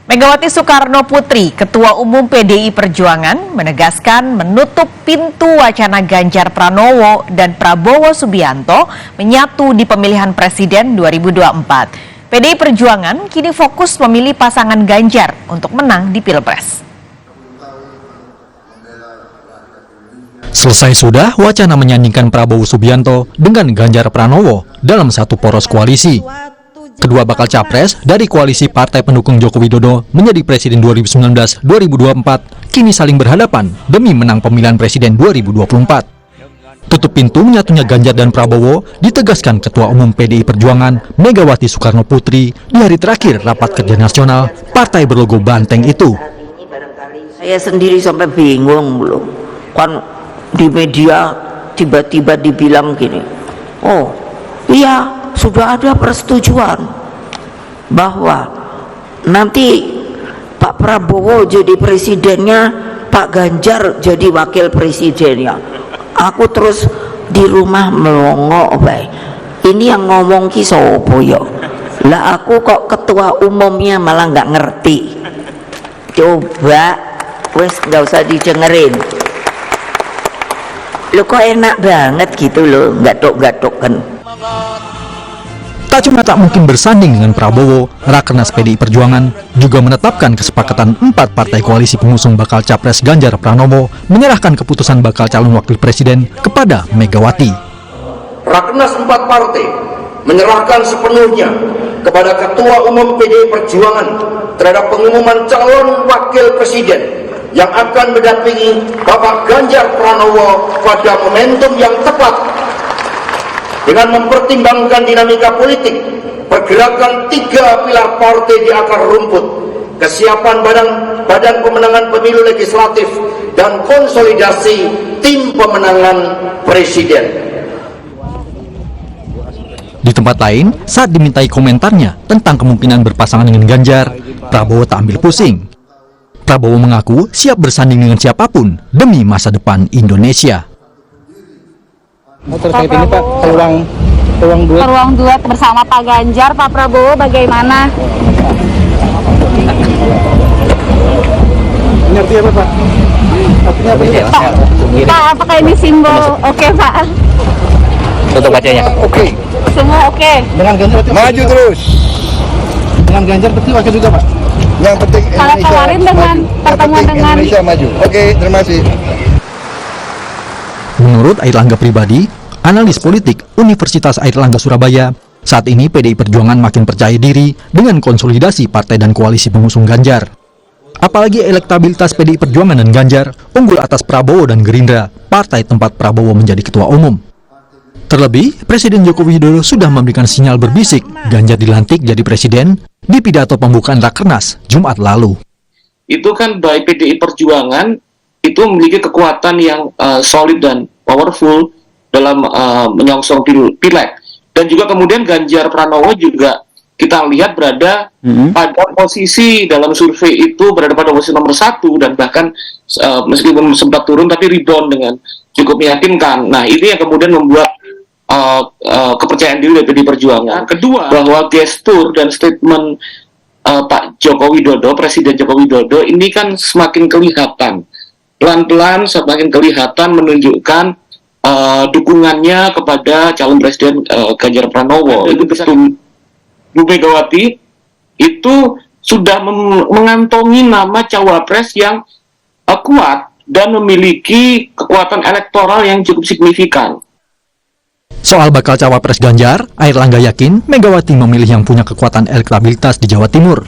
Megawati Soekarno Putri, Ketua Umum PDI Perjuangan, menegaskan menutup pintu wacana Ganjar Pranowo dan Prabowo Subianto menyatu di pemilihan presiden 2024. PDI Perjuangan kini fokus memilih pasangan Ganjar untuk menang di Pilpres. Selesai sudah wacana menyandingkan Prabowo Subianto dengan Ganjar Pranowo dalam satu poros koalisi. Kedua bakal capres dari koalisi partai pendukung Joko Widodo menjadi presiden 2019-2024 kini saling berhadapan demi menang pemilihan presiden 2024. Tutup pintu menyatunya Ganjar dan Prabowo ditegaskan Ketua Umum PDI Perjuangan Megawati Soekarno Putri di hari terakhir rapat kerja nasional partai berlogo banteng itu. Saya sendiri sampai bingung loh, kan di media tiba-tiba dibilang gini, oh iya sudah ada persetujuan bahwa nanti Pak Prabowo jadi presidennya, Pak Ganjar jadi wakil presidennya. Aku terus di rumah melongo, ini yang ngomong ki sopo yo? Lah aku kok ketua umumnya malah nggak ngerti. Coba wes nggak usah didengerin. Lo kok enak banget gitu loh, gatok-gatok kan. Tak cuma tak mungkin bersanding dengan Prabowo, Rakernas PDI Perjuangan juga menetapkan kesepakatan 4 partai koalisi pengusung bakal capres Ganjar Pranowo menyerahkan keputusan bakal calon wakil presiden kepada Megawati. Rakernas 4 partai menyerahkan sepenuhnya kepada Ketua Umum PDI Perjuangan terhadap pengumuman calon wakil presiden yang akan mendampingi Bapak Ganjar Pranowo pada momentum yang tepat dengan mempertimbangkan dinamika politik, pergerakan 3 pilar partai di akar rumput, kesiapan badan pemenangan pemilu legislatif, dan konsolidasi tim pemenangan presiden. Di tempat lain, saat dimintai komentarnya tentang kemungkinan berpasangan dengan Ganjar, Prabowo tak ambil pusing. Prabowo mengaku siap bersanding dengan siapapun demi masa depan Indonesia. Terkait ini Pak, peluang duet bersama Pak Ganjar, Pak Prabowo bagaimana? Ini artinya apa Pak? Artinya apa ya? Pak, apakah ini simbol oke Pak? Tutup bacanya. Oke. Semua oke. Dengan Ganjar maju terus. Dengan Ganjar pasti wakil juga Pak. Yang penting kalau kemarin dengan pertemuan dengan Indonesia maju. Oke, terima kasih. Menurut Airlangga pribadi, analis politik Universitas Airlangga Surabaya, saat ini PDI Perjuangan makin percaya diri dengan konsolidasi partai dan koalisi pengusung Ganjar. Apalagi elektabilitas PDI Perjuangan dan Ganjar unggul atas Prabowo dan Gerindra, partai tempat Prabowo menjadi ketua umum. Terlebih, Presiden Joko Widodo sudah memberikan sinyal berbisik Ganjar dilantik jadi presiden di pidato pembukaan Rakernas Jumat lalu. Itu kan baik PDI Perjuangan itu memiliki kekuatan yang solid dan powerful dalam menyongsong pileg, dan juga kemudian Ganjar Pranowo juga kita lihat berada pada posisi dalam survei itu berada pada posisi nomor 1 dan bahkan meskipun sempat turun tapi rebound dengan cukup meyakinkan. Nah ini yang kemudian membuat kepercayaan diri dari PDI Perjuangan. Kedua, bahwa gestur dan statement Pak Joko Widodo, Presiden Joko Widodo ini kan semakin kelihatan. Pelan-pelan semakin kelihatan menunjukkan dukungannya kepada calon presiden Ganjar Pranowo. Itu bisa Bu Megawati itu sudah mengantongi nama cawapres yang kuat dan memiliki kekuatan elektoral yang cukup signifikan. Soal bakal cawapres Ganjar, Airlangga yakin Megawati memilih yang punya kekuatan elektabilitas di Jawa Timur.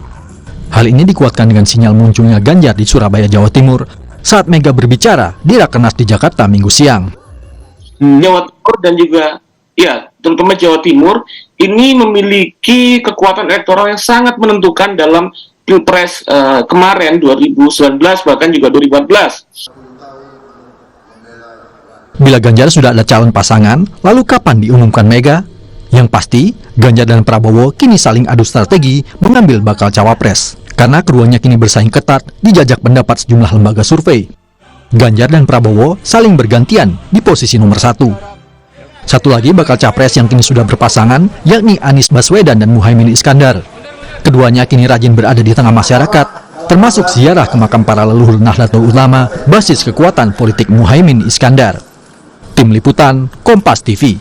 Hal ini dikuatkan dengan sinyal munculnya Ganjar di Surabaya, Jawa Timur saat Mega berbicara di Rakernas di Jakarta Minggu siang. Jawa Timur dan juga terutama Jawa Timur ini memiliki kekuatan elektoral yang sangat menentukan dalam Pilpres kemarin 2019 bahkan juga 2014. Bila Ganjar sudah ada calon pasangan, lalu kapan diumumkan Mega? Yang pasti, Ganjar dan Prabowo kini saling adu strategi mengambil bakal cawapres. Karena keduanya kini bersaing ketat di jajak pendapat sejumlah lembaga survei. Ganjar dan Prabowo saling bergantian di posisi nomor 1. Satu lagi bakal capres yang kini sudah berpasangan, yakni Anies Baswedan dan Muhaimin Iskandar. Keduanya kini rajin berada di tengah masyarakat, termasuk ziarah ke makam para leluhur Nahdlatul Ulama, basis kekuatan politik Muhaimin Iskandar. Tim Liputan, Kompas TV.